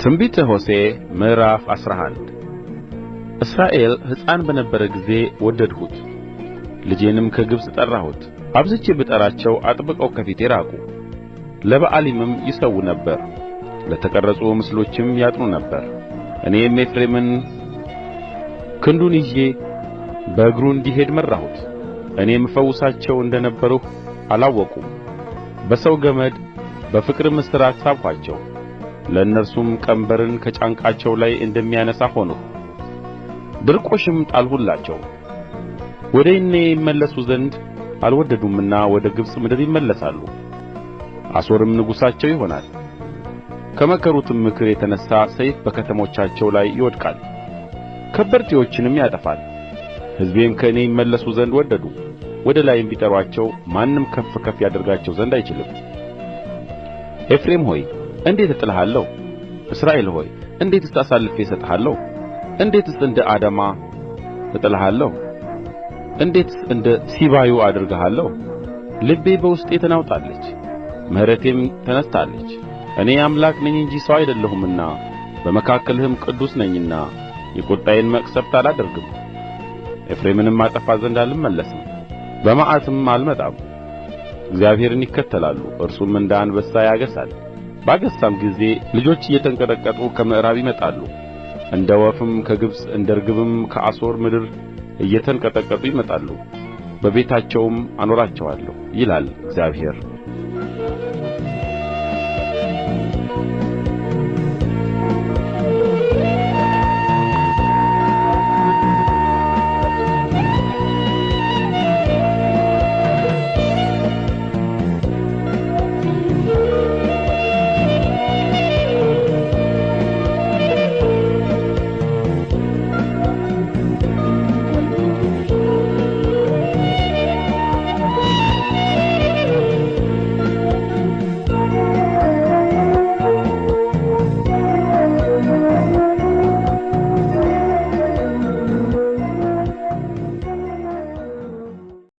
ትንቢተ ሆሴዕ ምዕራፍ 11 እስራኤል ሕፃን በነበረ ጊዜ ወደድሁት፣ ልጄንም ከግብጽ ጠራሁት። አብዝቼ ብጠራቸው አጥብቀው ከፊቴ ራቁ። ለበኣሊምም ይሠዉ ነበር፣ ለተቀረጹ ምስሎችም ያጥኑ ነበር። እኔም ኤፍሬምን ክንዱን ይዤ በእግሩ እንዲሄድ መራሁት። እኔም እፈውሳቸው እንደ ነበርሁ አላወቁም። በሰው ገመድ በፍቅርም እስራት ሳብኋቸው። ለእነርሱም ቀንበርን ከጫንቃቸው ላይ እንደሚያነሣ ሆንሁ። ድርቆሽም ጣልሁላቸው። ወደ እኔ ይመለሱ ዘንድ አልወደዱምና ወደ ግብጽ ምድር ይመለሳሉ። አሦርም ንጉሣቸው ይሆናል። ከመከሩትም ምክር የተነሣ ሰይፍ በከተሞቻቸው ላይ ይወድቃል፣ ከበርቴዎችንም ያጠፋል። ሕዝቤም ከእኔ ይመለሱ ዘንድ ወደዱ። ወደ ላይም ቢጠሩአቸው ማንም ከፍ ከፍ ያደርጋቸው ዘንድ አይችልም። ኤፍሬም ሆይ እንዴት እጥልሃለሁ? እስራኤል ሆይ እንዴትስ አሳልፌ እሰጥሃለሁ? እንዴትስ እንደ አዳማ እጥልሃለሁ? እንዴትስ እንደ ሲባዮ አደርግሃለሁ? ልቤ በውስጤ ተናውጣለች፣ ምሕረቴም ተነሥታለች። እኔ አምላክ ነኝ እንጂ ሰው አይደለሁምና በመካከልህም ቅዱስ ነኝና የቍጣዬን መቅሠፍት አላደርግም። ኤፍሬምንም አጠፋ ዘንድ አልመለስም፣ በመዓትም አልመጣም። እግዚአብሔርን ይከተላሉ፣ እርሱም እንደ አንበሳ ያገሣል። ባገሣም ጊዜ ልጆች እየተንቀጠቀጡ ከምዕራብ ይመጣሉ። እንደ ወፍም ከግብጽ እንደ ርግብም ከአሦር ምድር እየተንቀጠቀጡ ይመጣሉ። በቤታቸውም አኖራቸዋለሁ ይላል እግዚአብሔር።